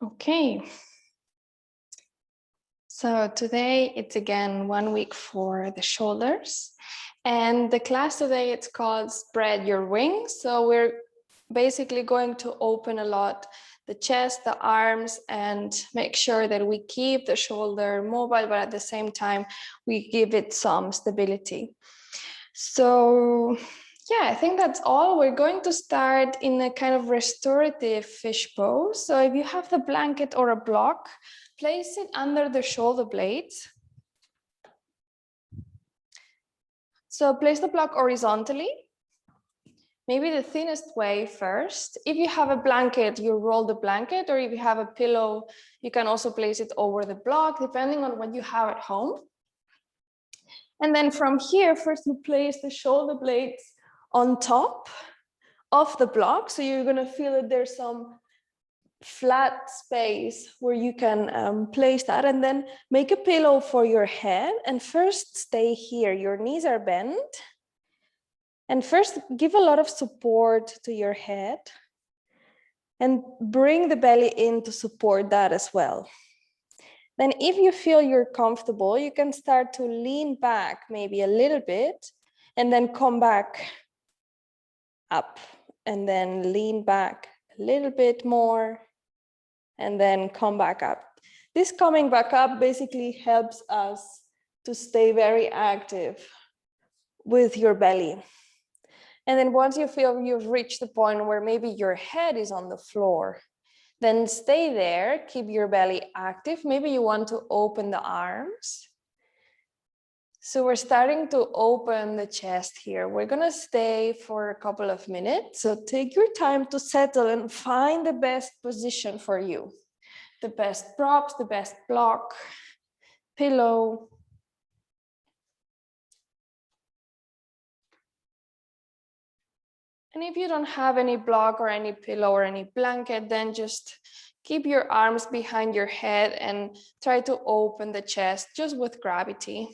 Okay. So today it's again 1 week for the shoulders. And the class today, it's called Spread Your Wings. So we're basically going to open a lot the chest, the arms, and make sure that we keep the shoulder mobile, but at the same time, we give it some stability. So yeah, I think that's all. We're going to start in a kind of restorative fish pose. So if you have the blanket or a block, place it under the shoulder blades. So place the block horizontally. Maybe the thinnest way first. If you have a blanket, you roll the blanket, or if you have a pillow, you can also place it over the block, depending on what you have at home. And then from here, first you place the shoulder blades on top of the block. So you're gonna feel that there's some flat space where you can place that, and then make a pillow for your head. And first stay here, your knees are bent. And first give a lot of support to your head and bring the belly in to support that as well. Then if you feel you're comfortable, you can start to lean back maybe a little bit and then come back up and then lean back a little bit more and then come back up. This coming back up basically helps us to stay very active with your belly. And then once you feel you've reached the point where maybe your head is on the floor, then stay there, keep your belly active. Maybe you want to open the arms. So we're starting to open the chest here. We're gonna stay for a couple of minutes. So take your time to settle and find the best position for you. The best props, the best block, pillow. And if you don't have any block or any pillow or any blanket, then just keep your arms behind your head and try to open the chest just with gravity.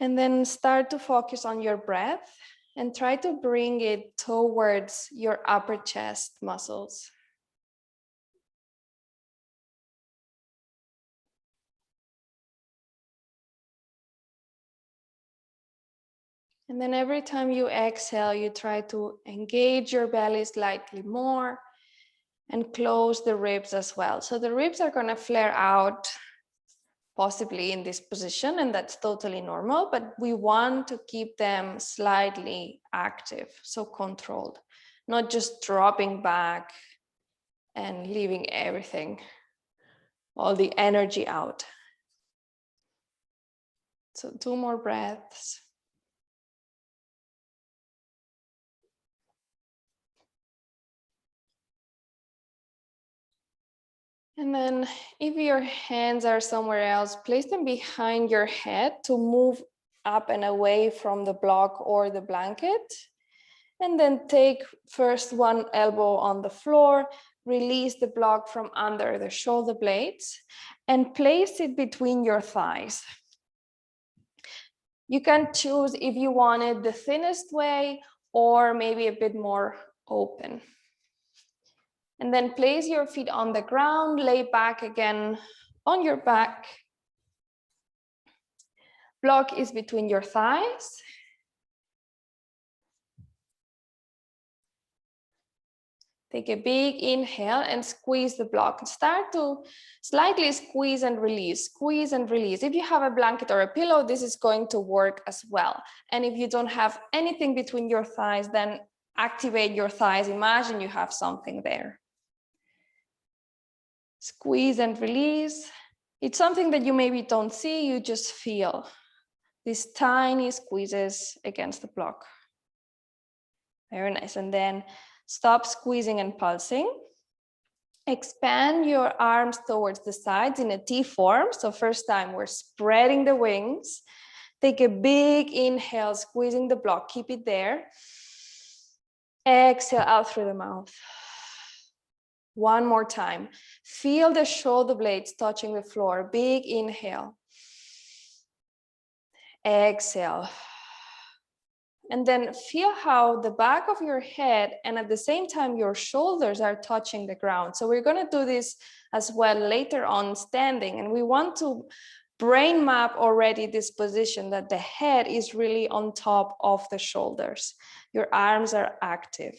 And then start to focus on your breath and try to bring it towards your upper chest muscles. And then every time you exhale, you try to engage your belly slightly more and close the ribs as well. So the ribs are going to flare out possibly in this position, and that's totally normal, but we want to keep them slightly active, so controlled, not just dropping back and leaving everything, all the energy out. So 2 more breaths. And then if your hands are somewhere else, place them behind your head to move up and away from the block or the blanket. And then take first one elbow on the floor, release the block from under the shoulder blades and place it between your thighs. You can choose if you want it the thinnest way or maybe a bit more open. And then place your feet on the ground, lay back again on your back. Block is between your thighs. Take a big inhale and squeeze the block. Start to slightly squeeze and release, squeeze and release. If you have a blanket or a pillow, this is going to work as well. And if you don't have anything between your thighs, then activate your thighs. Imagine you have something there. Squeeze and release. It's something that you maybe don't see, you just feel. These tiny squeezes against the block. Very nice. And then stop squeezing and pulsing. Expand your arms towards the sides in a T form. So first time we're spreading the wings. Take a big inhale, squeezing the block. Keep it there. Exhale out through the mouth. One more time. Feel the shoulder blades touching the floor. Big inhale. Exhale. And then feel how the back of your head and at the same time your shoulders are touching the ground. So we're going to do this as well later on standing, and we want to brain map already this position that the head is really on top of the shoulders. Your arms are active.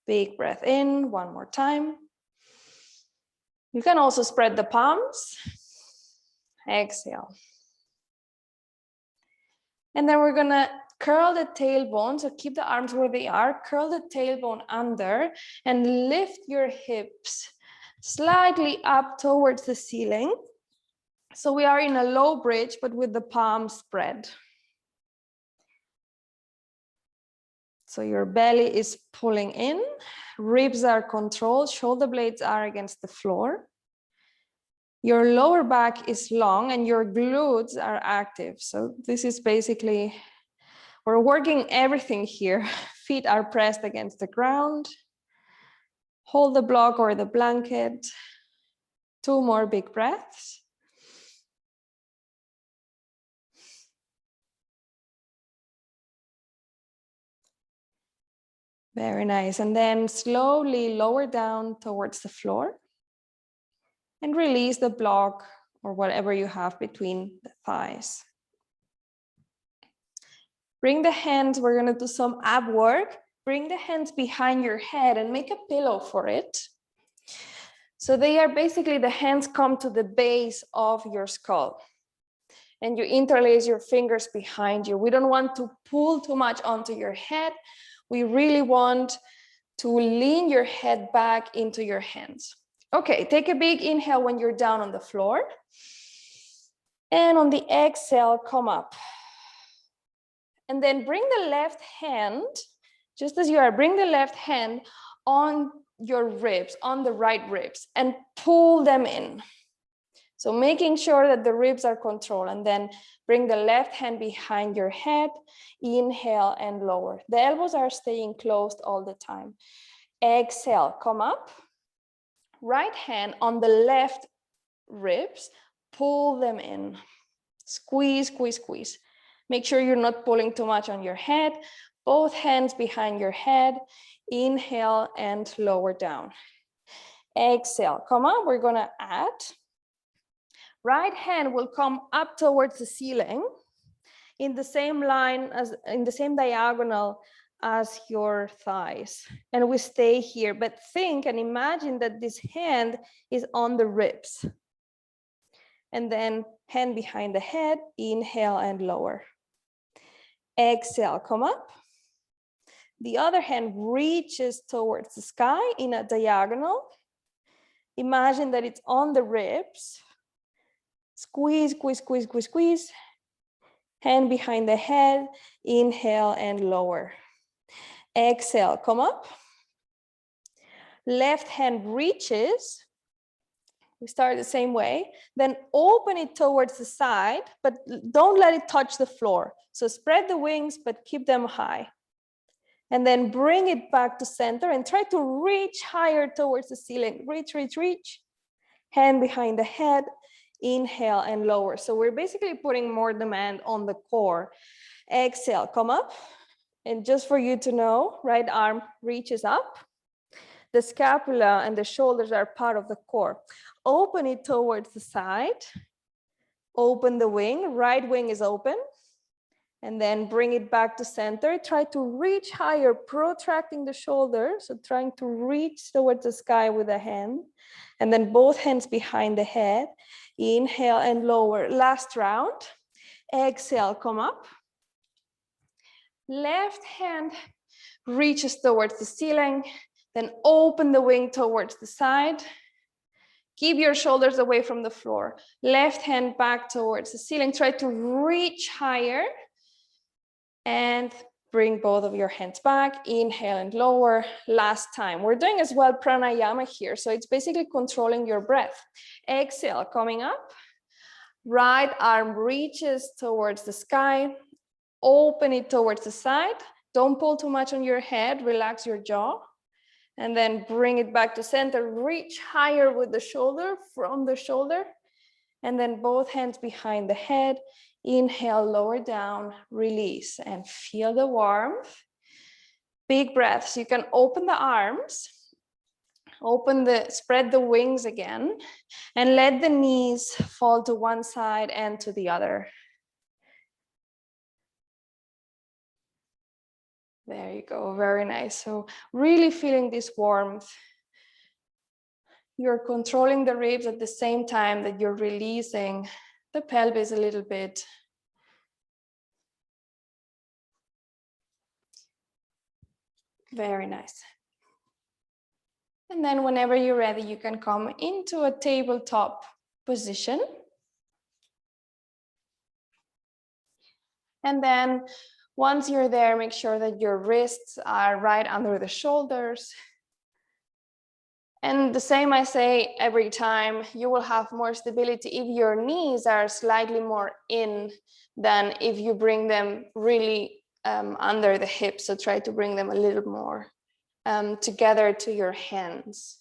Big breath in, one more time. You can also spread the palms. Exhale. And then we're gonna curl the tailbone, so keep the arms where they are, curl the tailbone under and lift your hips slightly up towards the ceiling. So we are in a low bridge, but with the palms spread. So your belly is pulling in, ribs are controlled, shoulder blades are against the floor. Your lower back is long and your glutes are active. So this is basically, we're working everything here. Feet are pressed against the ground. Hold the block or the blanket. 2 more big breaths. Very nice. And then slowly lower down towards the floor and release the block or whatever you have between the thighs. Bring the hands, we're going to do some ab work. Bring the hands behind your head and make a pillow for it. So they are basically, the hands come to the base of your skull. And you interlace your fingers behind you. We don't want to pull too much onto your head. We really want to lean your head back into your hands. Okay, take a big inhale when you're down on the floor. And on the exhale, come up. And then bring the left hand, just as you are, bring the left hand on your ribs, on the right ribs, and pull them in. So making sure that the ribs are controlled, and then bring the left hand behind your head, inhale and lower. The elbows are staying closed all the time. Exhale, come up. Right hand on the left ribs, pull them in. Squeeze, squeeze, squeeze. Make sure you're not pulling too much on your head. Both hands behind your head. Inhale and lower down. Exhale, come up. We're gonna add. Right hand will come up towards the ceiling in the same line as, in the same diagonal as your thighs. And we stay here, but think and imagine that this hand is on the ribs. And then hand behind the head, inhale and lower. Exhale, come up. The other hand reaches towards the sky in a diagonal. Imagine that it's on the ribs. Squeeze, squeeze, squeeze, squeeze, squeeze. Hand behind the head, inhale and lower. Exhale, come up. Left hand reaches. We start the same way. Then open it towards the side, but don't let it touch the floor. So spread the wings, but keep them high. And then bring it back to center and try to reach higher towards the ceiling. Reach, reach, reach. Hand behind the head, inhale and lower. So we're basically putting more demand on the core. Exhale, come up. And just for you to know, right arm reaches up. The scapula and the shoulders are part of the core. Open it towards the side. Open the wing, right wing is open. And then bring it back to center. Try to reach higher, protracting the shoulder. So trying to reach towards the sky with the hand. And then both hands behind the head. Inhale and lower. Last round. Exhale, come up. Left hand reaches towards the ceiling. Then open the wing towards the side. Keep your shoulders away from the floor. Left hand back towards the ceiling. Try to reach higher. And bring both of your hands back. Inhale and lower. Last time. We're doing as well pranayama here. So it's basically controlling your breath. Exhale, coming up. Right arm reaches towards the sky. Open it towards the side. Don't pull too much on your head. Relax your jaw. And then bring it back to center. Reach higher with the shoulder, from the shoulder. And then both hands behind the head. Inhale, lower down, release, and feel the warmth. Big breaths. You can open the arms, spread the wings again, and let the knees fall to one side and to the other. There you go, very nice. So really feeling this warmth. You're controlling the ribs at the same time that you're releasing the pelvis a little bit. Very nice. And then whenever you're ready, you can come into a tabletop position. And then once you're there, make sure that your wrists are right under the shoulders. And the same I say every time, you will have more stability if your knees are slightly more in than if you bring them really under the hips. So try to bring them a little more together to your hands.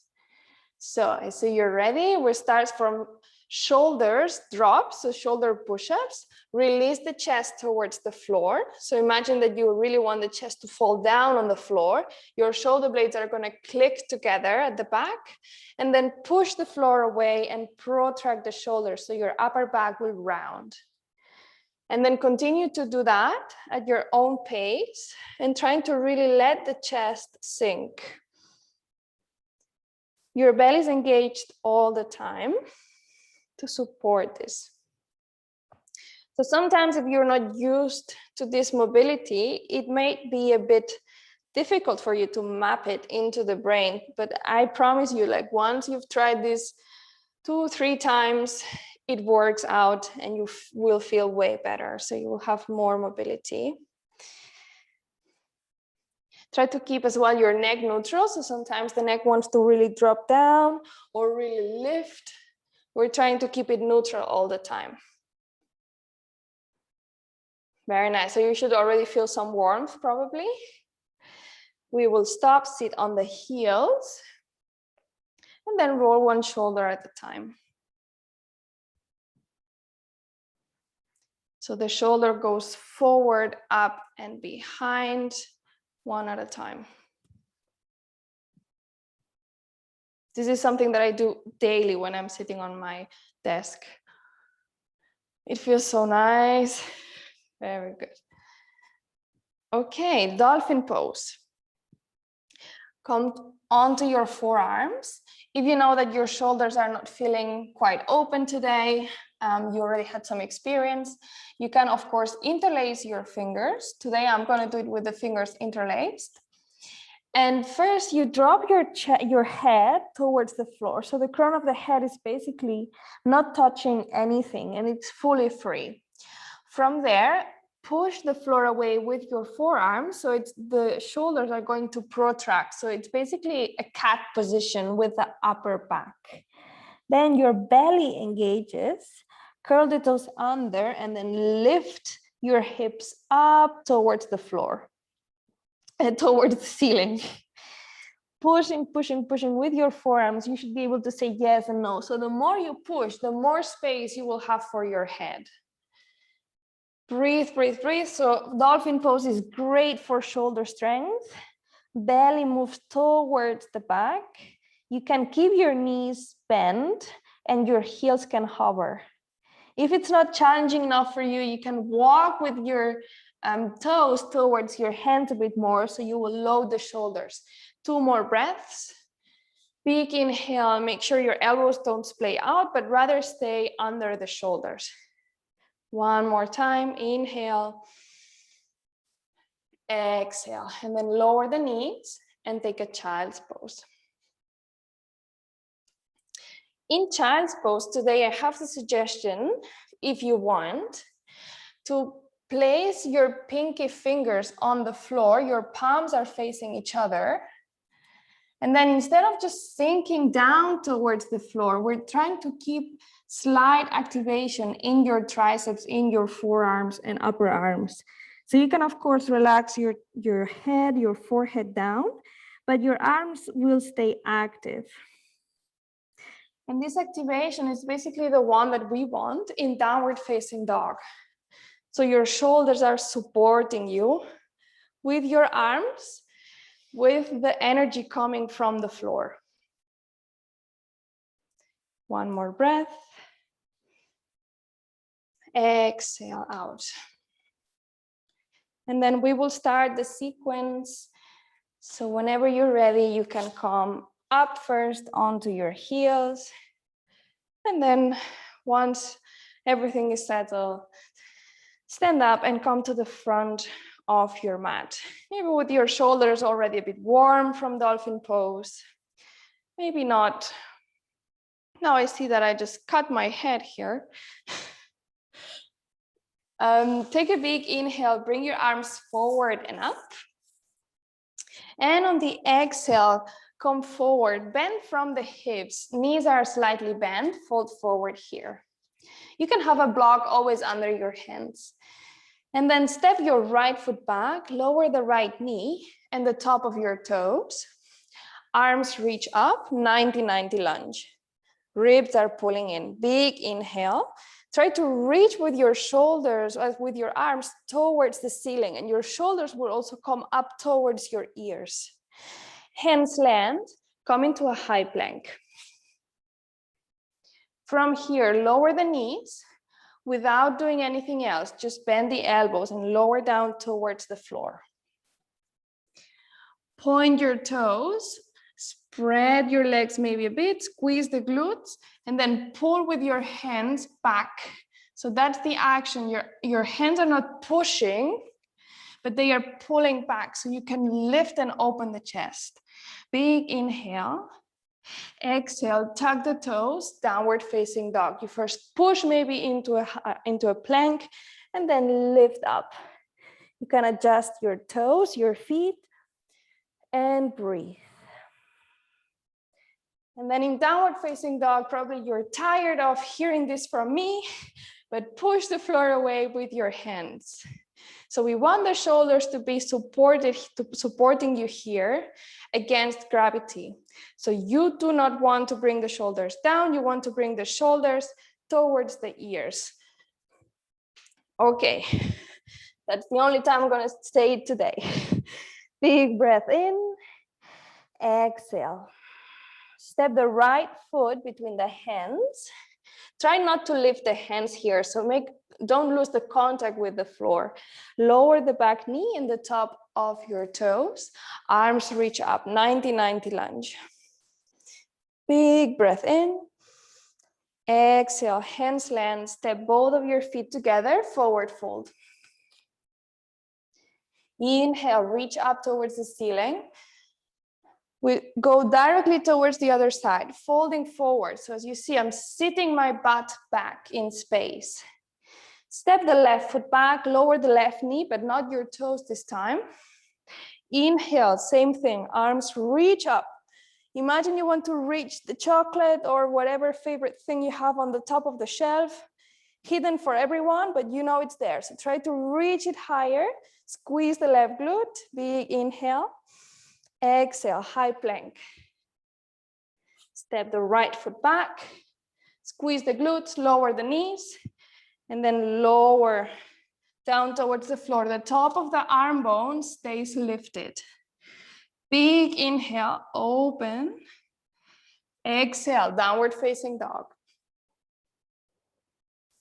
So you're ready. We start from shoulders drop, so shoulder push-ups. Release the chest towards the floor. So imagine that you really want the chest to fall down on the floor. Your shoulder blades are going to click together at the back, and then push the floor away and protract the shoulders so your upper back will round. And then continue to do that at your own pace and trying to really let the chest sink. Your belly is engaged all the time to support this. So sometimes if you're not used to this mobility, it may be a bit difficult for you to map it into the brain. But I promise you, like once you've tried this 2-3 times, it works out and you will feel way better. So you will have more mobility. Try to keep as well your neck neutral. So sometimes the neck wants to really drop down or really lift. We're trying to keep it neutral all the time. Very nice. So you should already feel some warmth probably. We will stop, sit on the heels, and then roll one shoulder at a time. So the shoulder goes forward, up, and behind, one at a time. This is something that I do daily when I'm sitting on my desk. It feels so nice. Very good. Okay, dolphin pose. Come onto your forearms. If you know that your shoulders are not feeling quite open today, you already had some experience, you can of course interlace your fingers. Today I'm going to do it with the fingers interlaced. And first you drop your head towards the floor. So the crown of the head is basically not touching anything and it's fully free. From there, push the floor away with your forearms. So the shoulders are going to protract. So it's basically a cat position with the upper back. Then your belly engages, curl the toes under, and then lift your hips up towards the floor and towards the ceiling. Pushing, pushing, pushing with your forearms. You should be able to say yes and no. So the more you push, the more space you will have for your head. Breathe, breathe, breathe. So dolphin pose is great for shoulder strength. Belly moves towards the back. You can keep your knees bent and your heels can hover. If it's not challenging enough for you, you can walk with your toes towards your hands a bit more, so you will load the shoulders. 2 more breaths. Big inhale, make sure your elbows don't splay out, but rather stay under the shoulders. 1 more time, inhale, exhale, and then lower the knees and take a child's pose. In child's pose today, I have the suggestion, if you want, to place your pinky fingers on the floor. Your palms are facing each other. And then instead of just sinking down towards the floor, we're trying to keep slight activation in your triceps, in your forearms and upper arms. So you can, of course, relax your head, your forehead down, but your arms will stay active. And this activation is basically the one that we want in downward facing dog. So your shoulders are supporting you with your arms, with the energy coming from the floor. One more breath. Exhale out. And then we will start the sequence. So whenever you're ready, you can come up first onto your heels. And then once everything is settled, stand up and come to the front of your mat. Maybe with your shoulders already a bit warm from dolphin pose. Maybe not. Now I see that I just cut my head here. Take a big inhale, bring your arms forward and up. And on the exhale, come forward, bend from the hips. Knees are slightly bent, fold forward here. You can have a block always under your hands. And then step your right foot back, lower the right knee and the top of your toes. Arms reach up, 90-90 lunge. Ribs are pulling in, big inhale. Try to reach with your shoulders, with your arms towards the ceiling, and your shoulders will also come up towards your ears. Hands land, come into a high plank. From here, lower the knees without doing anything else. Just bend the elbows and lower down towards the floor. Point your toes, spread your legs maybe a bit, squeeze the glutes, and then pull with your hands back. So that's the action. Your hands are not pushing, but they are pulling back. So you can lift and open the chest. Big inhale. Exhale, tuck the toes, downward facing dog. You first push maybe into a plank and then lift up. You can adjust your toes, your feet, and breathe. And then in downward facing dog, probably you're tired of hearing this from me, but push the floor away with your hands. So we want the shoulders to be supporting you here against gravity. So you do not want to bring the shoulders down. You want to bring the shoulders towards the ears. Okay, that's the only time I'm going to say it today. Big breath in, exhale. Step the right foot between the hands. Try not to lift the hands here, so don't lose the contact with the floor. Lower the back knee and the top of your toes. Arms reach up, 90-90 lunge. Big breath in. Exhale, hands land. Step both of your feet together, forward fold. Inhale, reach up towards the ceiling. We go directly towards the other side, folding forward. So as you see, I'm sitting my butt back in space. Step the left foot back, lower the left knee, but not your toes this time. Inhale, same thing, arms reach up. Imagine you want to reach the chocolate or whatever favorite thing you have on the top of the shelf, hidden for everyone, but you know it's there. So try to reach it higher, squeeze the left glute, big inhale. Exhale, high plank. Step the right foot back, squeeze the glutes, lower the knees, and then lower down towards the floor. The top of the arm bone stays lifted. Big inhale, open. Exhale, downward facing dog.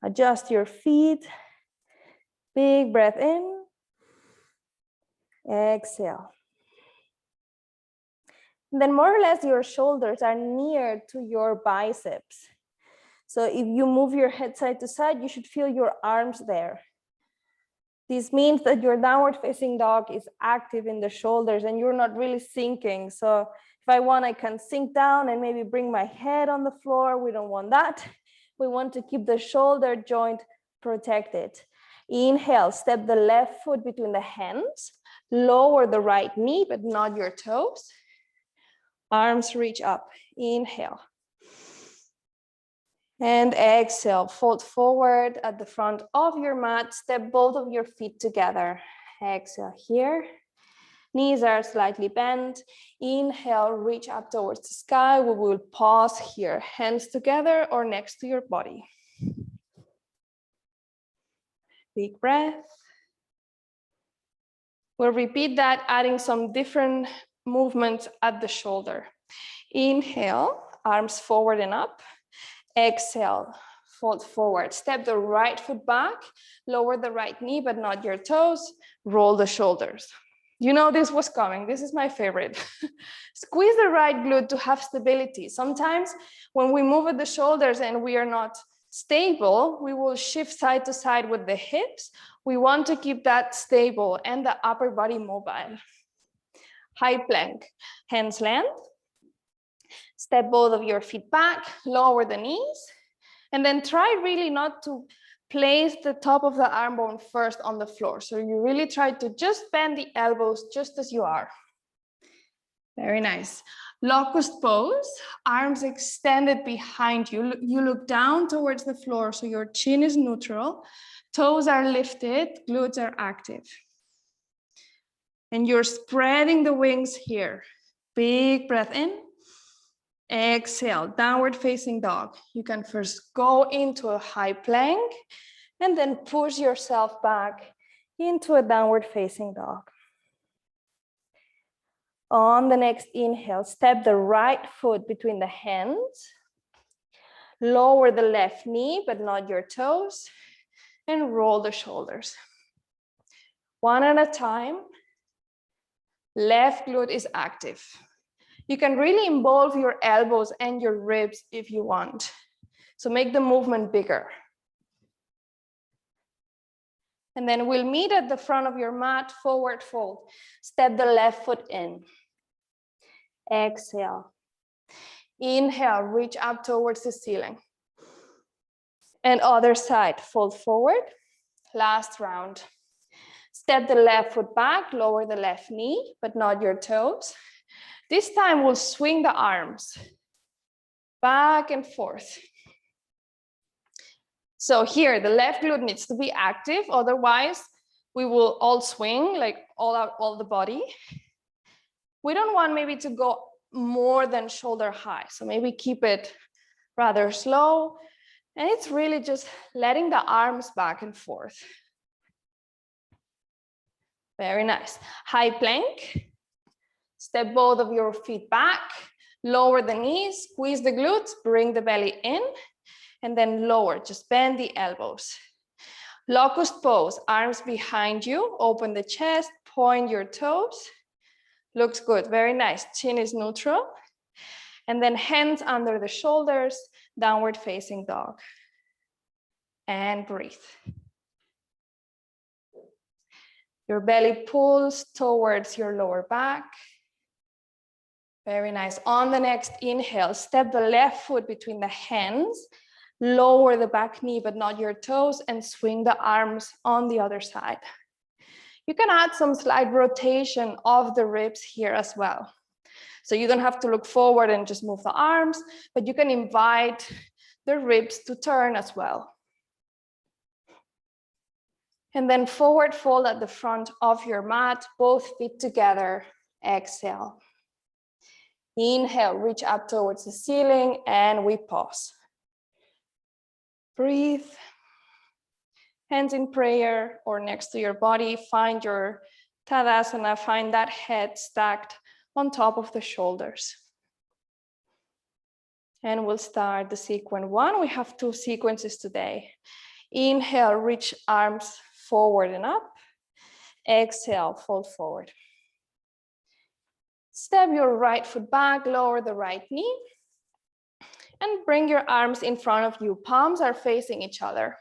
Adjust your feet. Big breath in. Exhale. Then more or less your shoulders are near to your biceps. So if you move your head side to side, you should feel your arms there. This means that your downward facing dog is active in the shoulders and you're not really sinking. So if I want, I can sink down and maybe bring my head on the floor. We don't want that. We want to keep the shoulder joint protected. Inhale, step the left foot between the hands, lower the right knee, but not your toes. Arms reach up, inhale. And exhale, fold forward at the front of your mat, step both of your feet together. Exhale here, knees are slightly bent. Inhale, reach up towards the sky. We will pause here, hands together or next to your body. Big breath. We'll repeat that, adding some different movements at the shoulder. Inhale, arms forward and up. Exhale, fold forward. Step the right foot back, lower the right knee, but not your toes. Roll the shoulders. You know this was coming. This is my favorite. Squeeze the right glute to have stability. Sometimes when we move at the shoulders and we are not stable, we will shift side to side with the hips. We want to keep that stable and the upper body mobile. High plank, hands land. Step both of your feet back, lower the knees, and then try really not to place the top of the arm bone first on the floor. So you really try to just bend the elbows just as you are. Very nice. Locust pose, arms extended behind you. You look down towards the floor so your chin is neutral, toes are lifted, glutes are active. And you're spreading the wings here. Big breath in. Exhale, downward facing dog. You can first go into a high plank and then push yourself back into a downward facing dog. On the next inhale, step the right foot between the hands. Lower the left knee, but not your toes. And roll the shoulders. One at a time. Left glute is active. You can really involve your elbows and your ribs if you want. So make the movement bigger. And then we'll meet at the front of your mat, forward fold. Step the left foot in. Exhale. Inhale, reach up towards the ceiling. And other side, fold forward. Last round. Step the left foot back, lower the left knee, but not your toes. This time we'll swing the arms back and forth. So here, the left glute needs to be active. Otherwise, we will all swing, like all the body. We don't want maybe to go more than shoulder high. So maybe keep it rather slow. And it's really just letting the arms back and forth. Very nice. High plank. Step both of your feet back, lower the knees, squeeze the glutes, bring the belly in, and then lower, just bend the elbows. Locust pose, arms behind you, open the chest, point your toes. Looks good, very nice. Chin is neutral. And then hands under the shoulders, downward facing dog. And breathe. Your belly pulls towards your lower back. Very nice. On the next inhale, step the left foot between the hands, lower the back knee, but not your toes, and swing the arms on the other side. You can add some slight rotation of the ribs here as well. So you don't have to look forward and just move the arms, but you can invite the ribs to turn as well. And then forward fold at the front of your mat, both feet together. Exhale. Inhale, reach up towards the ceiling, and we pause. Breathe. Hands in prayer or next to your body. Find your Tadasana, find that head stacked on top of the shoulders. And we'll start the sequence one. We have two sequences today. Inhale, reach arms forward and up. Exhale, fold forward. Step your right foot back, lower the right knee, and bring your arms in front of you. Palms are facing each other.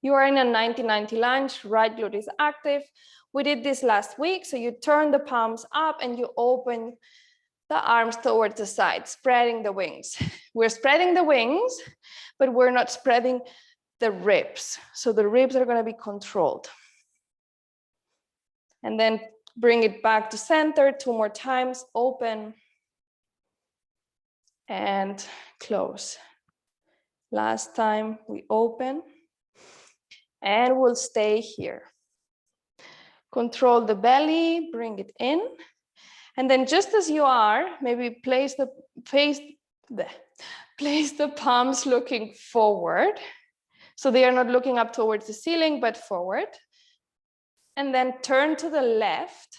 You are in a 90-90 lunge, right glute is active. We did this last week, so you turn the palms up and you open the arms towards the side, spreading the wings. We're spreading the wings, but we're not spreading the ribs. So the ribs are going to be controlled. And then bring it back to center 2 more times, open and close. Last time we open and we'll stay here. Control the belly, bring it in. And then just as you are, maybe place the palms looking forward. So they are not looking up towards the ceiling, but forward. And then turn to the left.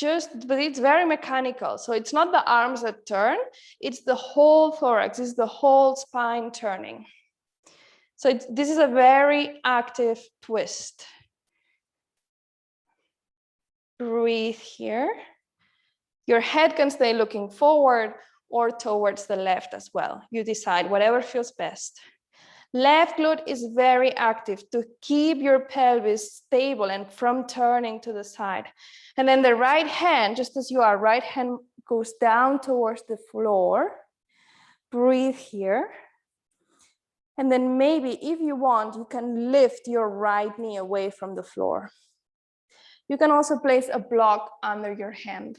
But it's very mechanical. So it's not the arms that turn, it's the whole thorax, it's the whole spine turning. So this is a very active twist. Breathe here. Your head can stay looking forward or towards the left as well. You decide, whatever feels best. Left glute is very active to keep your pelvis stable and from turning to the side. And then the right hand, just as you are, right hand goes down towards the floor. Breathe here. And then maybe if you want, you can lift your right knee away from the floor. You can also place a block under your hand.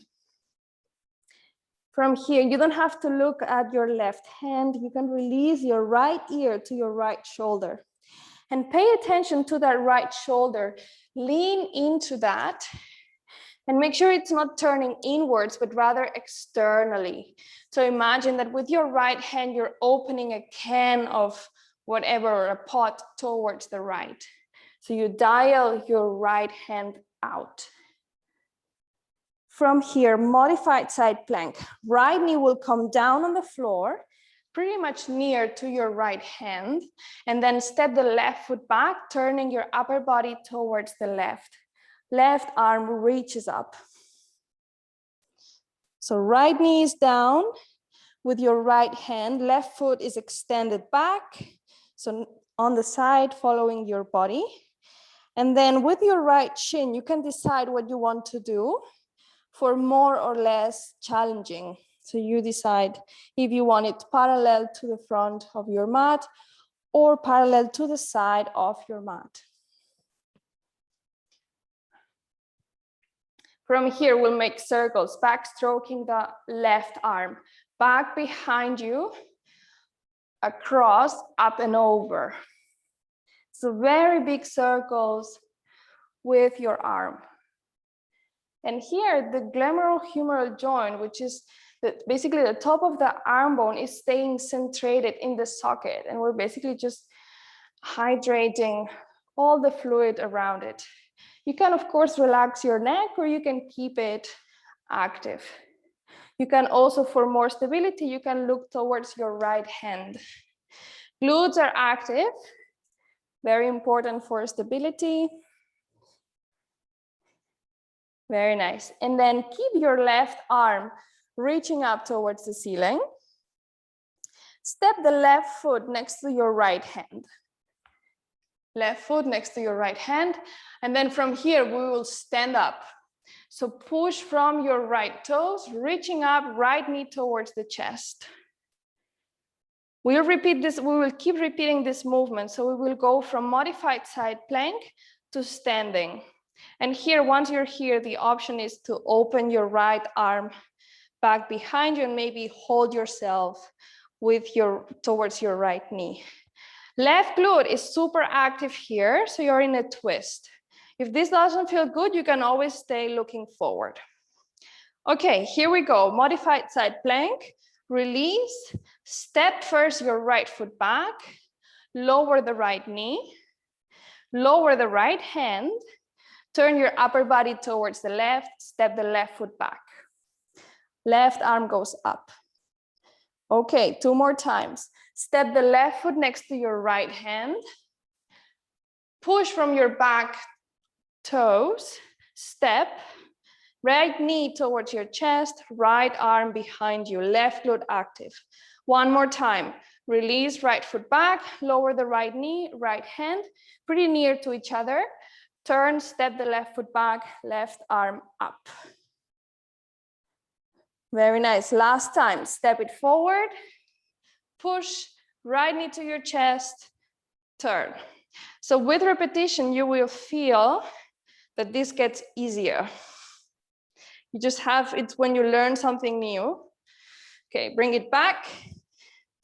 From here, you don't have to look at your left hand. You can release your right ear to your right shoulder. And pay attention to that right shoulder. Lean into that. And make sure it's not turning inwards, but rather externally. So imagine that with your right hand, you're opening a can of whatever, or a pot towards the right. So you dial your right hand out. From here, modified side plank. Right knee will come down on the floor, pretty much near to your right hand, and then step the left foot back, turning your upper body towards the left. Left arm reaches up. So right knee is down with your right hand, left foot is extended back, so on the side following your body. And then with your right shin, you can decide what you want to do for more or less challenging. So you decide if you want it parallel to the front of your mat or parallel to the side of your mat. From here, we'll make circles, back stroking the left arm, back behind you, across, up and over. So very big circles with your arm. And here, the glenohumeral joint, which is basically the top of the arm bone, is staying centrated in the socket. And we're basically just hydrating all the fluid around it. You can, of course, relax your neck, or you can keep it active. You can also, for more stability, you can look towards your right hand. Glutes are active, very important for stability. Very nice. And then keep your left arm reaching up towards the ceiling. Step the left foot next to your right hand. Left foot next to your right hand. And then from here, we will stand up. So push from your right toes, reaching up, right knee towards the chest. We'll repeat this, we will keep repeating this movement. So we will go from modified side plank to standing. And here, once you're here, the option is to open your right arm back behind you and maybe hold yourself with towards your right knee. Left glute is super active here, so you're in a twist. If this doesn't feel good, you can always stay looking forward. Okay, here we go. Modified side plank, release, step first your right foot back, lower the right knee, lower the right hand, turn your upper body towards the left, step the left foot back. Left arm goes up. Okay, 2 more times. Step the left foot next to your right hand. Push from your back toes, step, right knee towards your chest, right arm behind you, left glute active. 1 more time. Release, right foot back, lower the right knee, right hand, pretty near to each other. Turn, step the left foot back, left arm up. Very nice. Last time, step it forward, push, right knee to your chest, turn. So with repetition, you will feel that this gets easier. You just have, it's when you learn something new. Okay, bring it back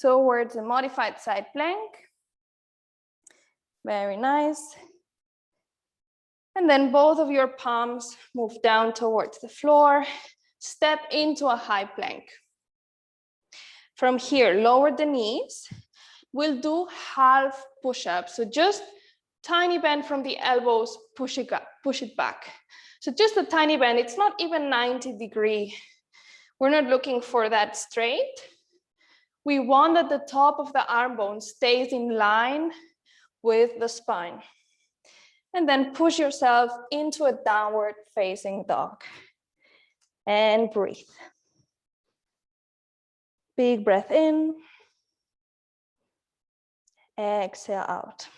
towards a modified side plank. Very nice. And then both of your palms move down towards the floor. Step into a high plank. From here, lower the knees. we'll do half push-ups. So just tiny bend from the elbows, push it back. So just a tiny bend, it's not even 90-degree. We're not looking for that straight. We want that the top of the arm bone stays in line with the spine. And then push yourself into a downward facing dog. And breathe. Big breath in. Exhale out.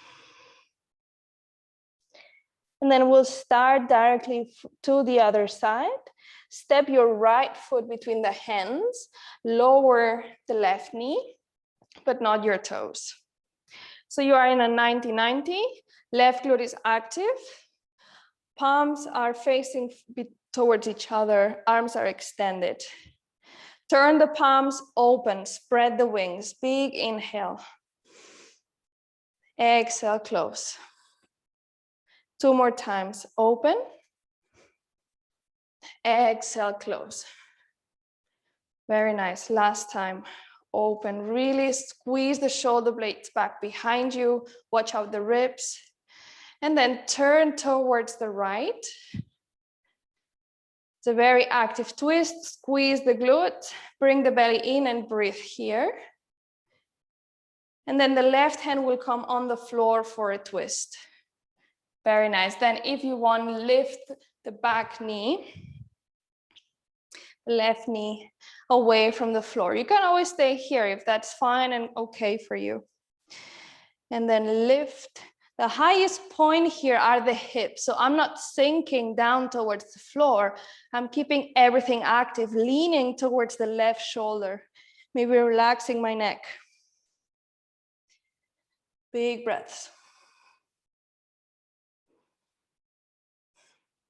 And then we'll start directly to the other side. Step your right foot between the hands. Lower the left knee, but not your toes. So you are in a 90-90. Left glute is active. Palms are facing towards each other. Arms are extended. Turn the palms open. Spread the wings. Big inhale. Exhale, close. 2 more times. Open. Exhale, close. Very nice. Last time. Open. Really squeeze the shoulder blades back behind you. Watch out the ribs. And then turn towards the right. It's a very active twist. Squeeze the glute. Bring the belly in and breathe here. And then the left hand will come on the floor for a twist. Very nice. Then if you want, lift the back knee, left knee away from the floor. You can always stay here if that's fine and okay for you. And then lift. The highest point here are the hips. So I'm not sinking down towards the floor. I'm keeping everything active, leaning towards the left shoulder. Maybe relaxing my neck. Big breaths.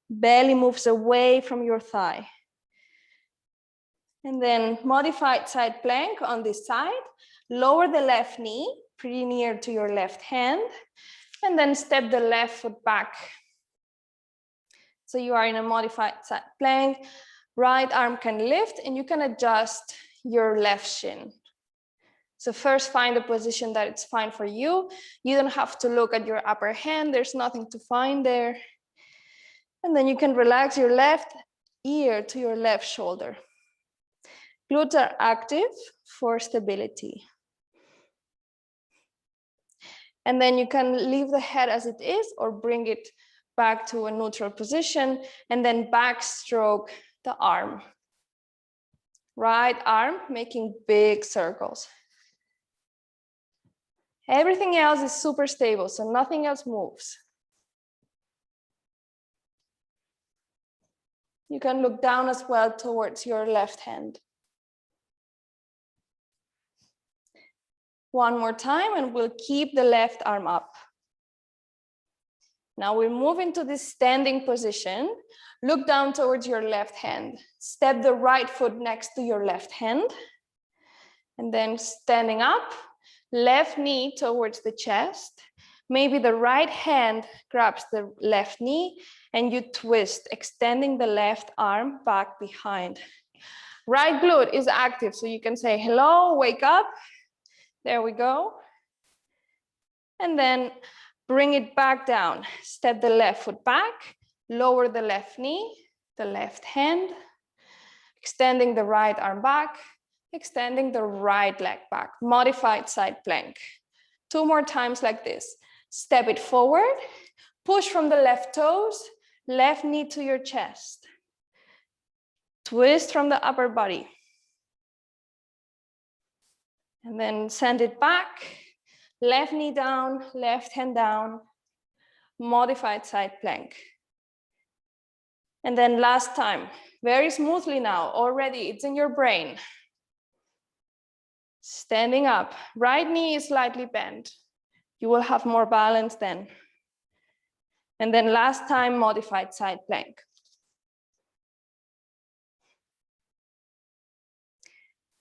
Belly moves away from your thigh. And then modified side plank on this side. Lower the left knee, pretty near to your left hand. And then step the left foot back. So you are in a modified side plank. Right arm can lift and you can adjust your left shin. So first find a position that it's fine for you. You don't have to look at your upper hand. There's nothing to find there. And then you can relax your left ear to your left shoulder. Glutes are active for stability. And then you can leave the head as it is or bring it back to a neutral position and then backstroke the arm. Right arm making big circles. Everything else is super stable, so nothing else moves. You can look down as well towards your left hand. One more time and we'll keep the left arm up. Now we'll move into this standing position. Look down towards your left hand. Step the right foot next to your left hand. And then standing up, left knee towards the chest. Maybe the right hand grabs the left knee and you twist, extending the left arm back behind. Right glute is active, so you can say hello, wake up. There we go. And then bring it back down. Step the left foot back, lower the left knee, the left hand, extending the right arm back, extending the right leg back. Modified side plank. 2 more times like this. Step it forward, push from the left toes, left knee to your chest. Twist from the upper body. And then send it back, left knee down, left hand down, modified side plank. And then last time, very smoothly now, already it's in your brain. Standing up, right knee is slightly bent. You will have more balance then. And then last time, modified side plank.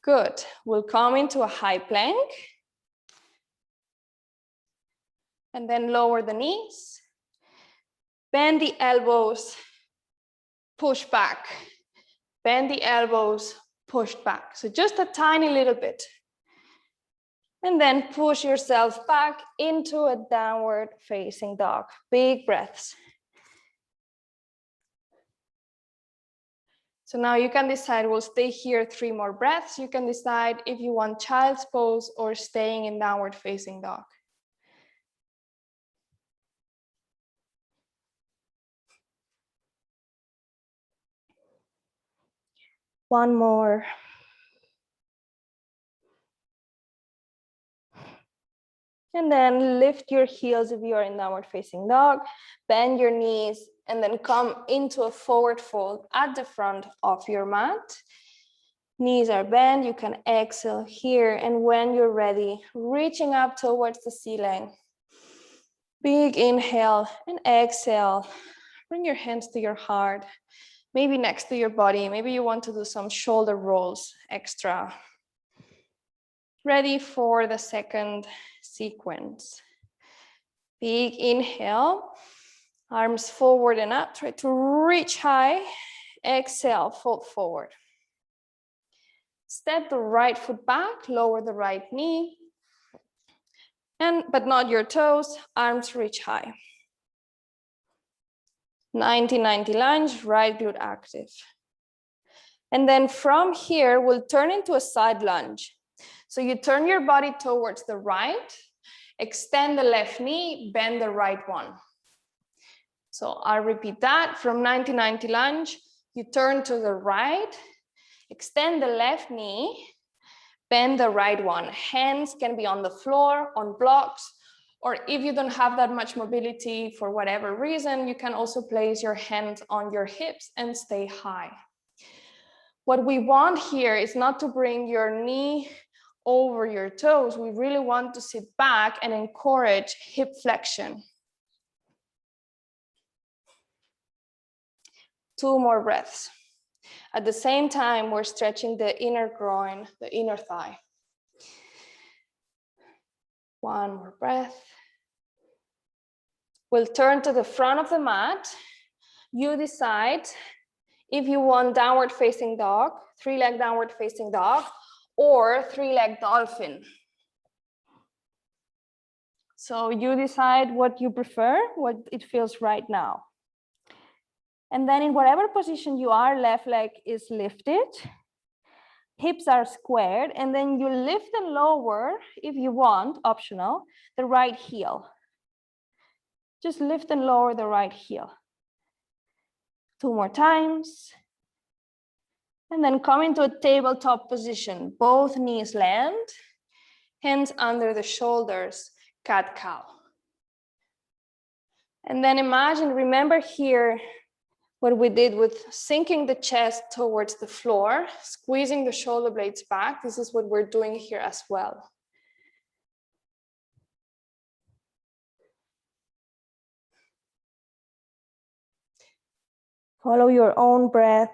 Good, we'll come into a high plank. And then lower the knees. Bend the elbows, push back. Bend the elbows, push back. So just a tiny little bit. And then push yourself back into a downward facing dog. Big breaths. So now you can decide, we'll stay here 3 more breaths. You can decide if you want child's pose or staying in downward facing dog. One more. And then lift your heels if you are in downward facing dog, bend your knees, and then come into a forward fold at the front of your mat. Knees are bent, you can exhale here, and when you're ready, reaching up towards the ceiling. Big inhale and exhale. Bring your hands to your heart, maybe next to your body. Maybe you want to do some shoulder rolls extra. Ready for the second sequence. Big inhale, arms forward and up. Try to reach high. Exhale, fold forward. Step the right foot back, lower the right knee, but not your toes, arms reach high. 90-90 lunge, right glute active. And then from here, we'll turn into a side lunge. So you turn your body towards the right, extend the left knee, bend the right one. So I'll repeat that. From 90-90 lunge, you turn to the right, extend the left knee, bend the right one. Hands can be on the floor, on blocks, or if you don't have that much mobility for whatever reason, you can also place your hands on your hips and stay high. What we want here is not to bring your knee over your toes. We really want to sit back and encourage hip flexion. 2 more breaths. At the same time, we're stretching the inner groin, the inner thigh. 1 more breath. We'll turn to the front of the mat. You decide if you want downward facing dog, 3-leg downward facing dog, or 3-leg dolphin. So you decide what you prefer, what it feels right now. And then in whatever position you are, left leg is lifted, hips are squared, and then you lift and lower, if you want, optional, the right heel. Just lift and lower the right heel. 2 more times. And then come into a tabletop position. Both knees land, hands under the shoulders, cat-cow. And then imagine, remember here, what we did with sinking the chest towards the floor, squeezing the shoulder blades back. This is what we're doing here as well. Follow your own breath,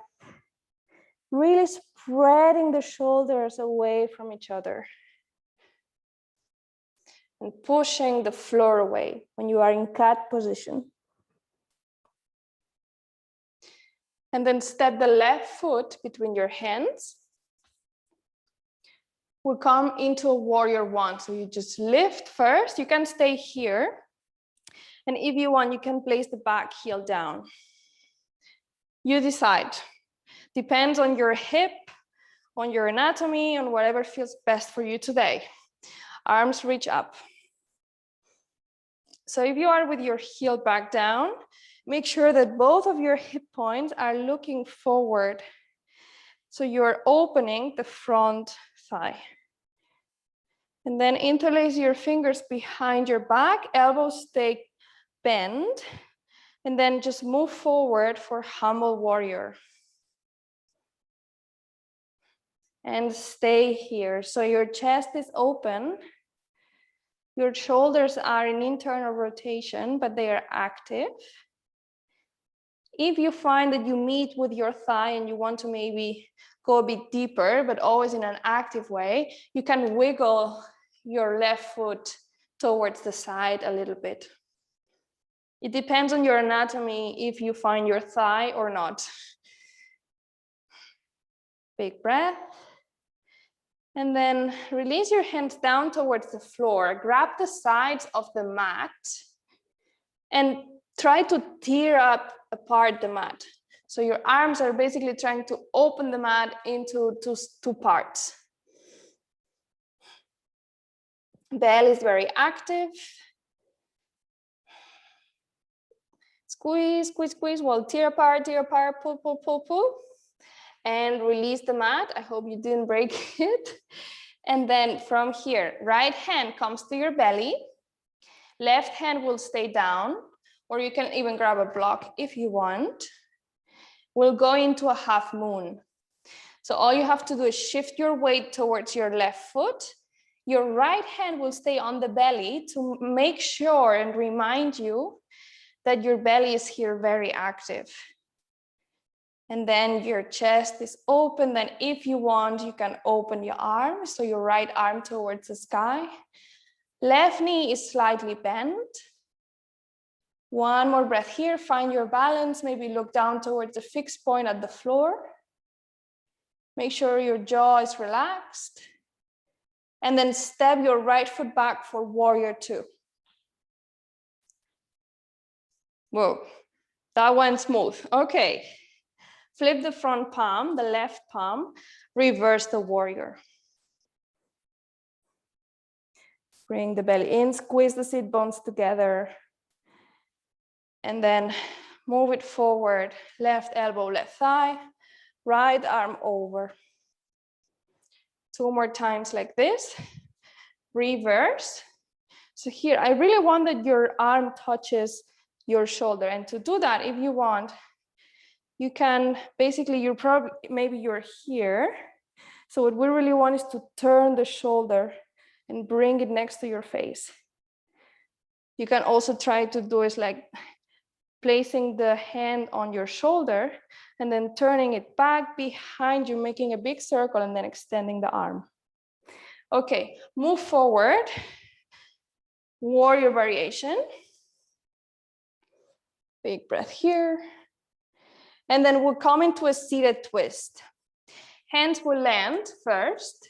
really spreading the shoulders away from each other and pushing the floor away when you are in cat position. And then step the left foot between your hands. We'll come into a warrior 1. So you just lift first. You can stay here. And if you want, you can place the back heel down. You decide. Depends on your hip, on your anatomy, on whatever feels best for you today. Arms reach up. So if you are with your heel back down, make sure that both of your hip points are looking forward. So you're opening the front thigh. And then interlace your fingers behind your back, elbows stay bent, and then just move forward for humble warrior. And stay here. So your chest is open. Your shoulders are in internal rotation, but they are active. If you find that you meet with your thigh and you want to maybe go a bit deeper, but always in an active way, you can wiggle your left foot towards the side a little bit. It depends on your anatomy if you find your thigh or not. Big breath. And then release your hands down towards the floor. Grab the sides of the mat and try to tear apart the mat. So your arms are basically trying to open the mat into two parts. Belly is very active. Squeeze, squeeze, squeeze. Well, tear apart, pull, pull, pull, pull. And release the mat. I hope you didn't break it. And then from here, right hand comes to your belly. Left hand will stay down, or you can even grab a block if you want. We'll go into a half moon. So all you have to do is shift your weight towards your left foot. Your right hand will stay on the belly to make sure and remind you that your belly is here very active. And then your chest is open. Then if you want, you can open your arm. So your right arm towards the sky. Left knee is slightly bent. One more breath here. Find your balance. Maybe look down towards the fixed point at the floor. Make sure your jaw is relaxed. And then step your right foot back for warrior two. Whoa, that went smooth. Okay. Flip the front palm, the left palm, reverse the warrior. Bring the belly in, squeeze the sit bones together. And then move it forward, left elbow, left thigh, right arm over. Two more times like this, reverse. So here, I really want that your arm touches your shoulder. And to do that, if you want, you can basically, maybe you're here. So what we really want is to turn the shoulder and bring it next to your face. You can also try to do is like placing the hand on your shoulder and then turning it back behind you, making a big circle and then extending the arm. Okay, move forward. Warrior variation. Big breath here. And then we'll come into a seated twist. Hands will land first.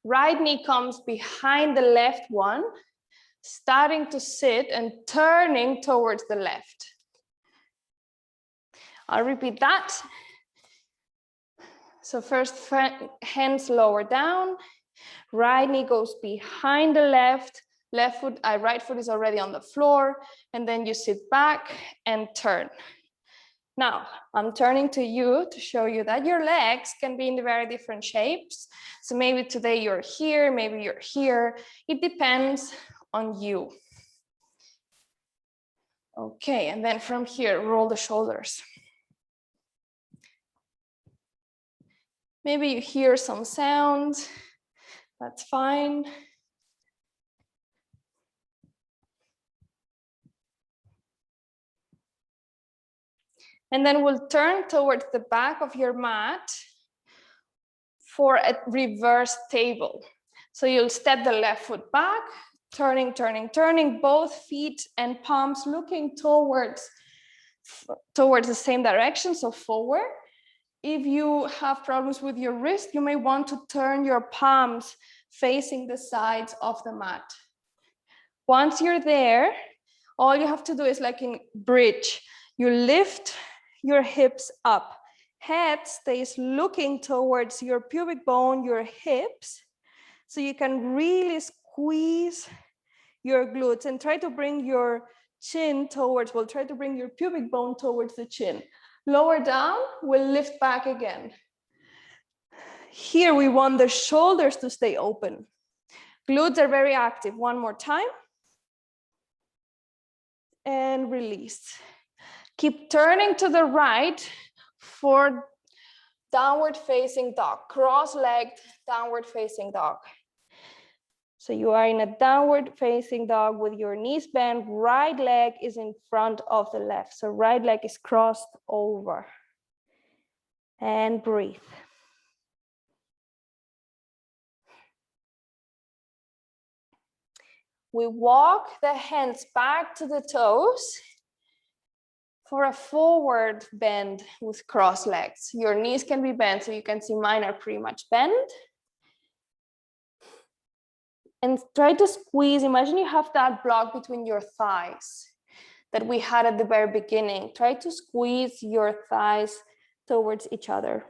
Right knee comes behind the left one, starting to sit and turning towards the left. I'll repeat that. So first, hands lower down. Right knee goes behind the left. Right foot is already on the floor. And then you sit back and turn. Now, I'm turning to you to show you that your legs can be in the very different shapes. So maybe today you're here, maybe you're here. It depends on you. Okay, and then from here, roll the shoulders. Maybe you hear some sounds. That's fine. And then we'll turn towards the back of your mat for a reverse table. So you'll step the left foot back, turning, turning, turning, both feet and palms looking towards the same direction, so forward. If you have problems with your wrist, you may want to turn your palms facing the sides of the mat. Once you're there, all you have to do is like in bridge, you lift your hips up. Head stays looking towards your pubic bone, your hips, so you can really squeeze your glutes and try to bring your chin towards, we'll try to bring your pubic bone towards the chin. Lower down, we'll lift back again. Here we want the shoulders to stay open. Glutes are very active. One more time. And release. Keep turning to the right for downward facing dog, cross-legged downward facing dog. So you are in a downward facing dog with your knees bent, right leg is in front of the left. So right leg is crossed over. And breathe. We walk the hands back to the toes for a forward bend with cross legs. Your knees can be bent, so you can see mine are pretty much bent. And try to squeeze. Imagine you have that block between your thighs that we had at the very beginning. Try to squeeze your thighs towards each other.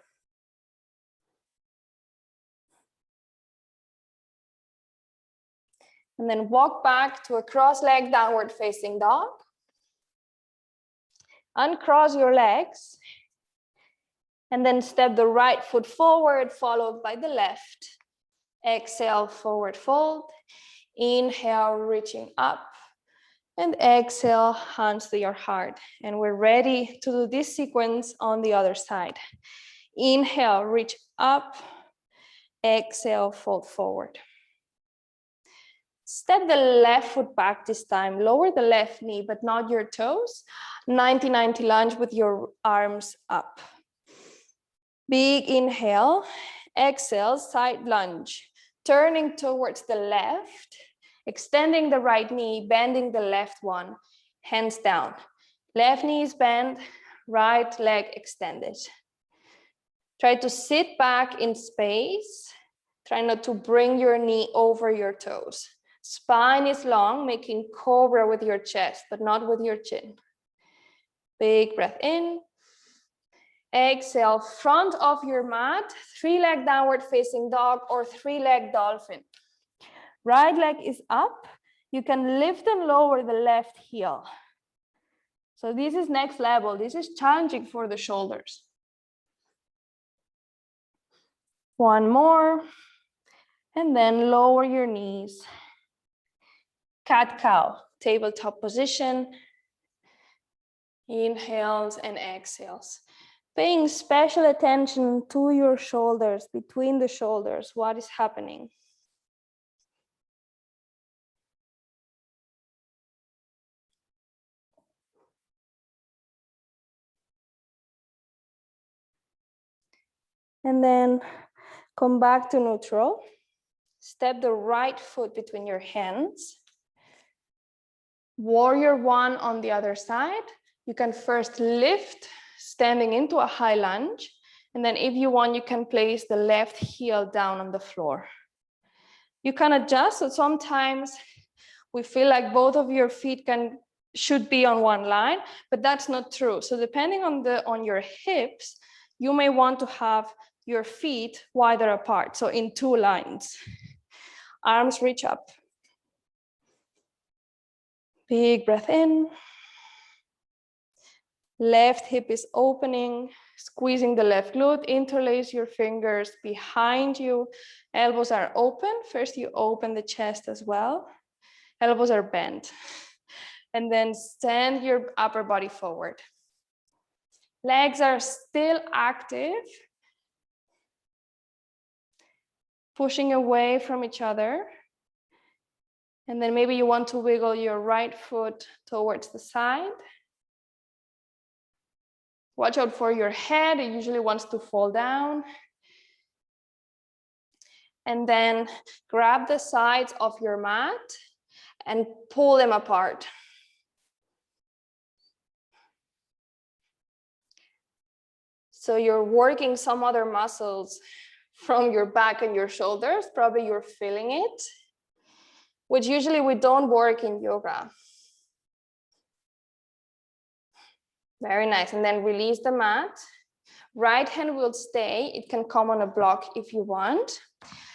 And then walk back to a cross-legged downward facing dog. Uncross your legs. And then step the right foot forward, followed by the left. Exhale, forward fold. Inhale, reaching up. And exhale, hands to your heart. And we're ready to do this sequence on the other side. Inhale, reach up. Exhale, fold forward. Step the left foot back this time. Lower the left knee, but not your toes. 90-90 lunge with your arms up. Big inhale. Exhale, side lunge. Turning towards the left. Extending the right knee, bending the left one. Hands down. Left knee is bent, right leg extended. Try to sit back in space. Try not to bring your knee over your toes. Spine is long, making cobra with your chest, but not with your chin. Big breath in. Exhale, front of your mat, 3-leg downward facing dog or 3-leg dolphin. Right leg is up. You can lift and lower the left heel. So this is next level. This is challenging for the shoulders. One more. And then lower your knees. Cat-cow, tabletop position. Inhales and exhales. Paying special attention to your shoulders, between the shoulders, what is happening. And then come back to neutral. Step the right foot between your hands. Warrior one on the other side. You can first lift, standing into a high lunge. And then if you want, you can place the left heel down on the floor. You can adjust. So sometimes we feel like both of your feet should be on one line, but that's not true. So depending on your hips, you may want to have your feet wider apart. So in 2 lines. Arms reach up. Big breath in. Left hip is opening, squeezing the left glute. Interlace your fingers behind you. Elbows are open. First, you open the chest as well. Elbows are bent. And then send your upper body forward. Legs are still active. Pushing away from each other. And then maybe you want to wiggle your right foot towards the side. Watch out for your head. It usually wants to fall down. And then grab the sides of your mat and pull them apart. So you're working some other muscles from your back and your shoulders. Probably you're feeling it, which usually we don't work in yoga. Very nice. And then release the mat. Right hand will stay. It can come on a block if you want.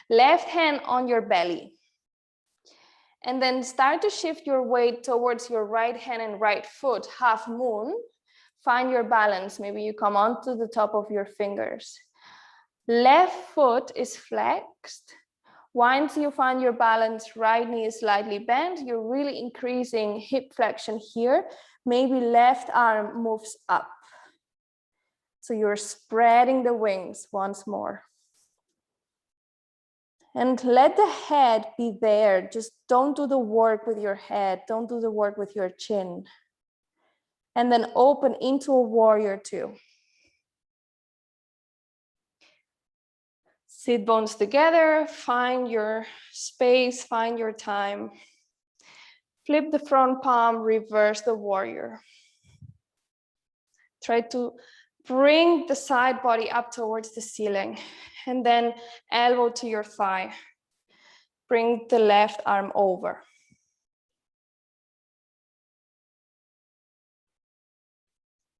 Left hand on your belly. And then start to shift your weight towards your right hand and right foot, half moon. Find your balance. Maybe you come onto the top of your fingers. Left foot is flexed. Once you find your balance, right knee is slightly bent. You're really increasing hip flexion here. Maybe left arm moves up. So you're spreading the wings once more. And let the head be there. Just don't do the work with your head. Don't do the work with your chin. And then open into a warrior two. Sit bones together, find your space, find your time. Flip the front palm, reverse the warrior. Try to bring the side body up towards the ceiling and then elbow to your thigh. Bring the left arm over.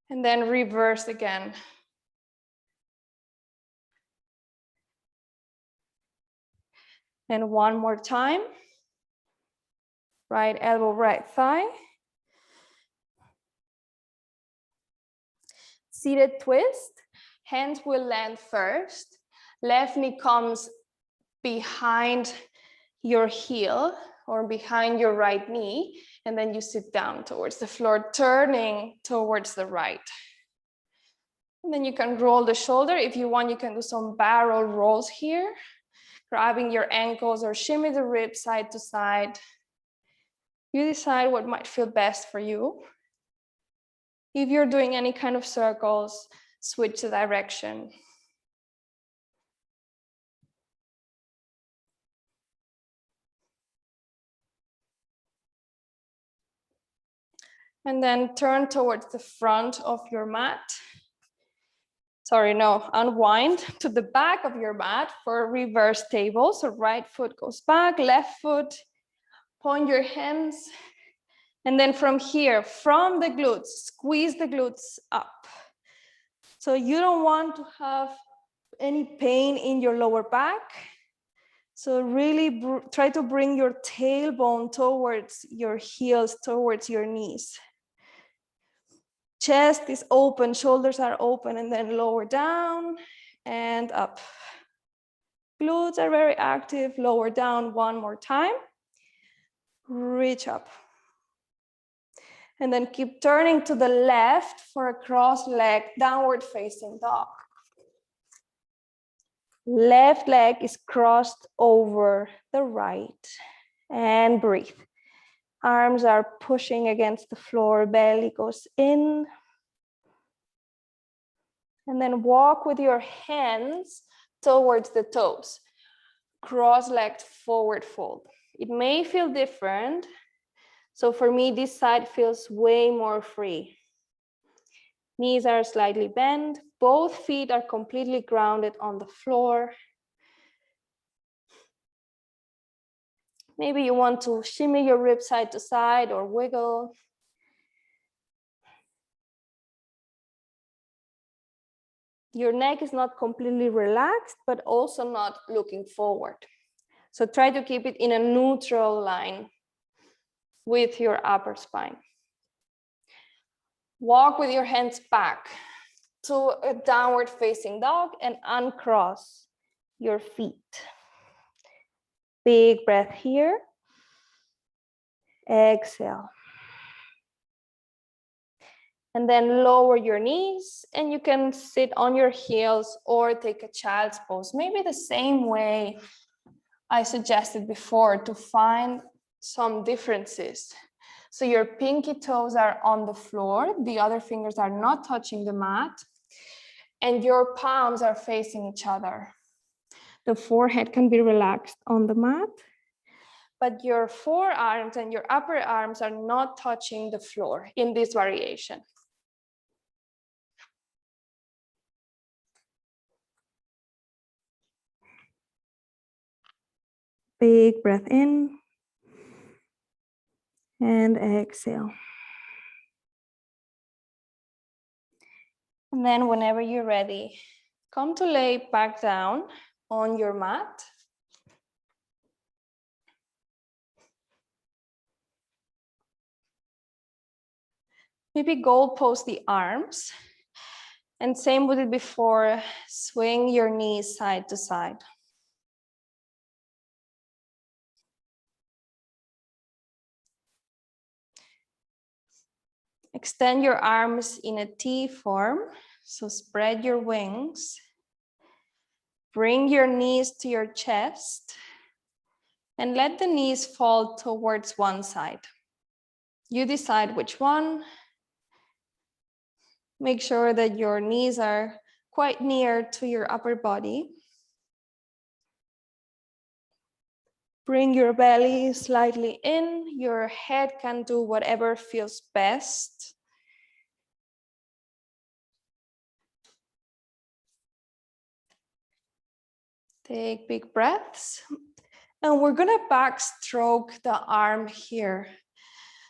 And then reverse again. And one more time. Right elbow, right thigh. Seated twist. Hands will land first. Left knee comes behind your heel or behind your right knee. And then you sit down towards the floor, turning towards the right. And then you can roll the shoulder. If you want, you can do some barrel rolls here, grabbing your ankles or shimmy the ribs side to side. You decide what might feel best for you. If you're doing any kind of circles, switch the direction. And then turn towards the front of your mat. Sorry, no, unwind to the back of your mat for a reverse table. So right foot goes back, left foot, point your hands. And then from here, from the glutes, squeeze the glutes up. So you don't want to have any pain in your lower back. So really try to bring your tailbone towards your heels, towards your knees. Chest is open, shoulders are open, and then lower down and up. Glutes are very active, lower down one more time. Reach up. And then keep turning to the left for a cross leg, downward facing dog. Left leg is crossed over the right. And breathe. Arms are pushing against the floor, belly goes in. And then walk with your hands towards the toes. Cross-legged forward fold. It may feel different. So for me, this side feels way more free. Knees are slightly bent. Both feet are completely grounded on the floor. Maybe you want to shimmy your ribs side to side or wiggle. Your neck is not completely relaxed, but also not looking forward. So try to keep it in a neutral line with your upper spine. Walk with your hands back to a downward facing dog and uncross your feet. Big breath here. Exhale. And then lower your knees and you can sit on your heels or take a child's pose. Maybe the same way I suggested before to find some differences. So your pinky toes are on the floor, the other fingers are not touching the mat, and your palms are facing each other. The forehead can be relaxed on the mat, but your forearms and your upper arms are not touching the floor in this variation. Big breath in and exhale. And then whenever you're ready, come to lay back down on your mat. Maybe goal post the arms. And same with it before, swing your knees side to side. Extend your arms in a T form. So spread your wings. Bring your knees to your chest. And let the knees fall towards one side. You decide which one. Make sure that your knees are quite near to your upper body. Bring your belly slightly in. Your head can do whatever feels best. Take big breaths. And we're gonna backstroke the arm here.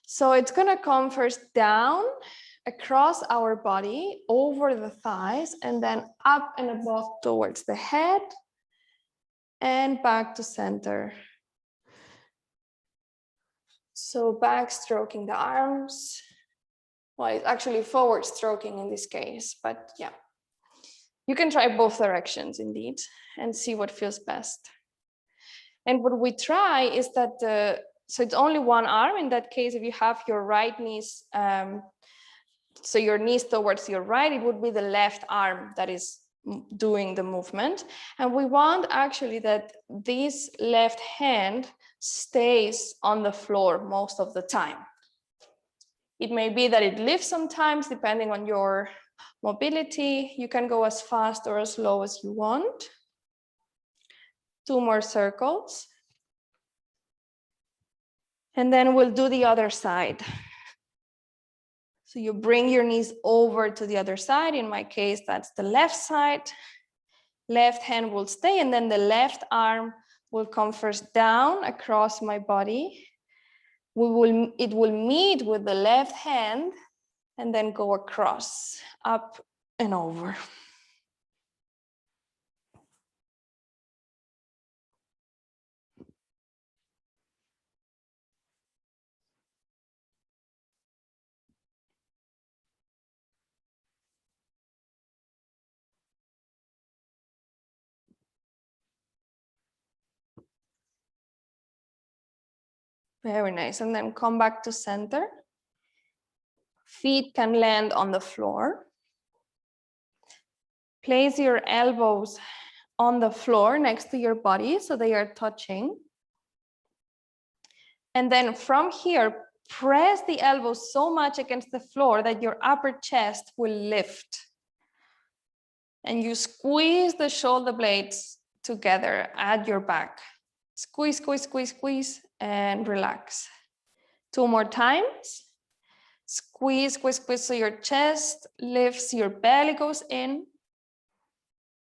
So it's gonna come first down across our body, over the thighs, and then up and above towards the head and back to center. So backstroking the arms. Well, it's actually forward stroking in this case, but yeah. You can try both directions indeed and see what feels best. And what we try is that, so it's only one arm. In that case, if you have your right knees, so your knees towards your right, it would be the left arm that is doing the movement. And we want actually that this left hand stays on the floor most of the time. It may be that it lifts sometimes, depending on your mobility. You can go as fast or as slow as you want. 2 more circles. And then we'll do the other side. So you bring your knees over to the other side. In my case, that's the left side. Left hand will stay, and then the left arm will come first down across my body. It will meet with the left hand and then go across, up and over. Very nice. And then come back to center. Feet can land on the floor. Place your elbows on the floor next to your body so they are touching. And then from here, press the elbows so much against the floor that your upper chest will lift. And you squeeze the shoulder blades together at your back. Squeeze, squeeze, squeeze, squeeze, and relax. 2 more times. Squeeze, squeeze, squeeze, so your chest lifts, your belly goes in,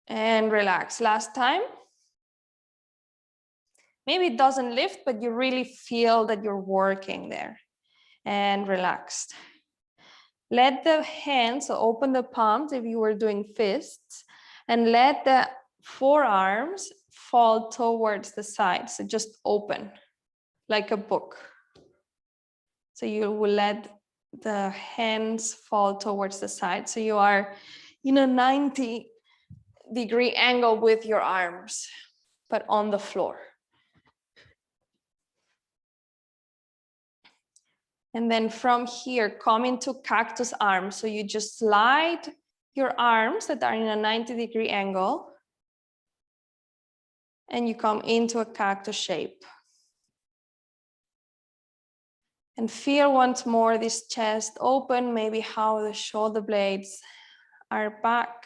and relax. Last time. Maybe it doesn't lift, but you really feel that you're working there. And relaxed. Let the hands, so open the palms if you were doing fists, and let the forearms fall towards the side. So just open, like a book. So you will let the hands fall towards the side. So you are in a 90-degree angle with your arms, but on the floor. And then from here, come into cactus arms. So you just slide your arms that are in a 90-degree angle, and you come into a cactus shape. And feel once more this chest open, maybe how the shoulder blades are back,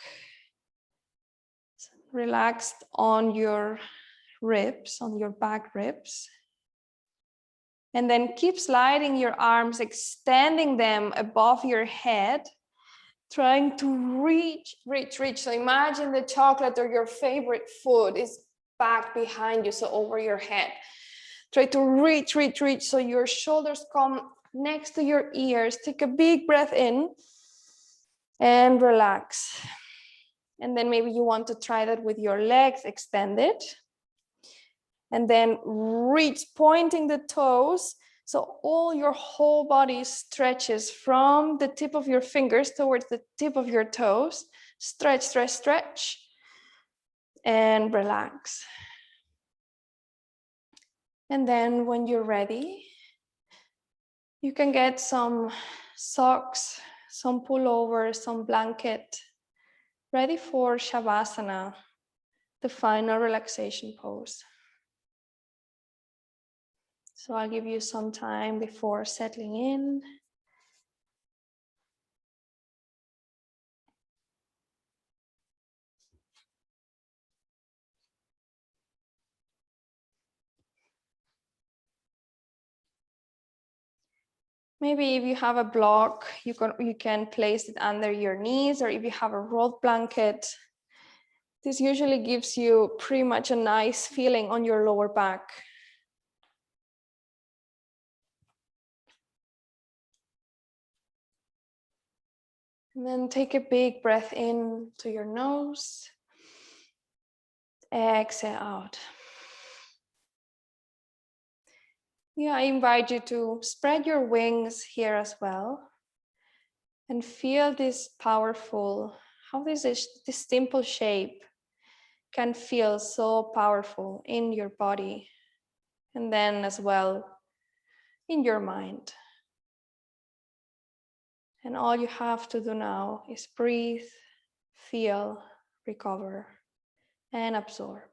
relaxed on your ribs, on your back ribs. And then keep sliding your arms, extending them above your head, trying to reach, reach, reach. So imagine the chocolate or your favorite food is back behind you, so over your head. Try to reach, reach, reach, so your shoulders come next to your ears. Take a big breath in and relax. And then maybe you want to try that with your legs extended. And then reach, pointing the toes. So all your whole body stretches from the tip of your fingers towards the tip of your toes. Stretch, stretch, stretch. And relax. And then when you're ready, you can get some socks, some pullover, some blanket, ready for Shavasana, the final relaxation pose. So I'll give you some time before settling in. Maybe if you have a block, you can place it under your knees, or if you have a rolled blanket, This usually gives you pretty much a nice feeling on your lower back. And then take a big breath in to your nose. Exhale out. Yeah, I invite you to spread your wings here as well. And feel this powerful, how this simple shape can feel so powerful in your body. And then as well in your mind. And all you have to do now is breathe, feel, recover, and absorb.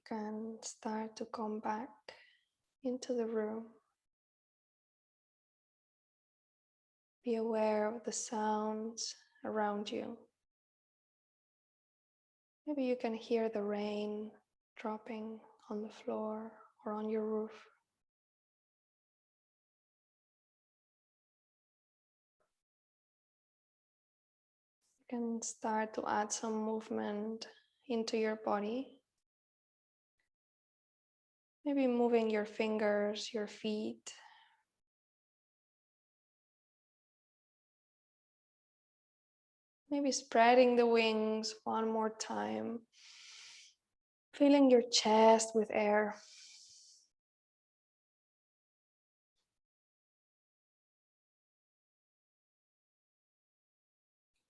can start to come back into the room. Be aware of the sounds around you. Maybe you can hear the rain dropping on the floor or on your roof. You can start to add some movement into your body. Maybe moving your fingers, your feet. Maybe spreading the wings one more time. Filling your chest with air.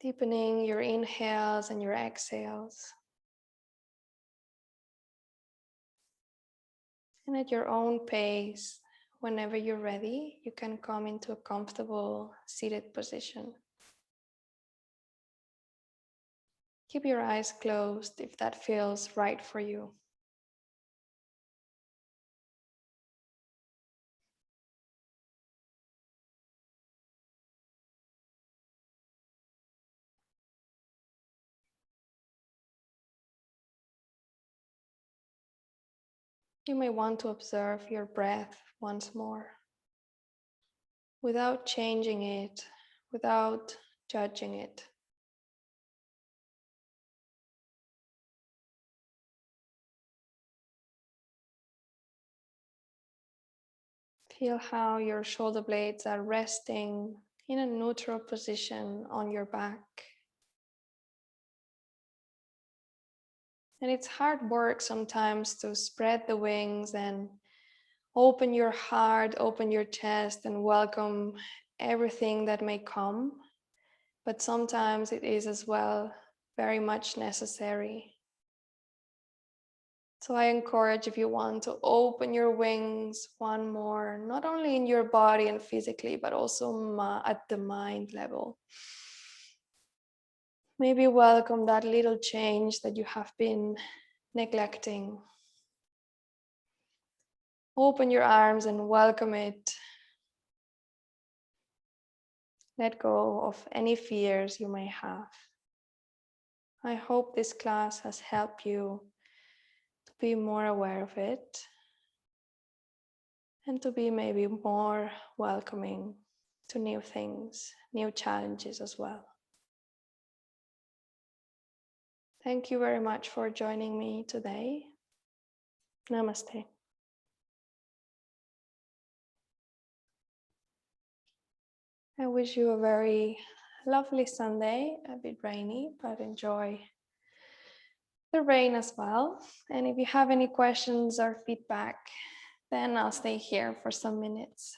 Deepening your inhales and your exhales. And at your own pace, whenever you're ready, you can come into a comfortable seated position. Keep your eyes closed if that feels right for you. You may want to observe your breath once more, without changing it, without judging it. Feel how your shoulder blades are resting in a neutral position on your back. And it's hard work sometimes to spread the wings and open your heart, open your chest, and welcome everything that may come. But sometimes it is as well very much necessary. So I encourage, if you want, to open your wings one more, not only in your body and physically, but also at the mind level. Maybe welcome that little change that you have been neglecting. Open your arms and welcome it. Let go of any fears you may have. I hope this class has helped you to be more aware of it and to be maybe more welcoming to new things, new challenges as well. Thank you very much for joining me today. Namaste. I wish you a very lovely Sunday, a bit rainy, but enjoy the rain as well. And if you have any questions or feedback, then I'll stay here for some minutes.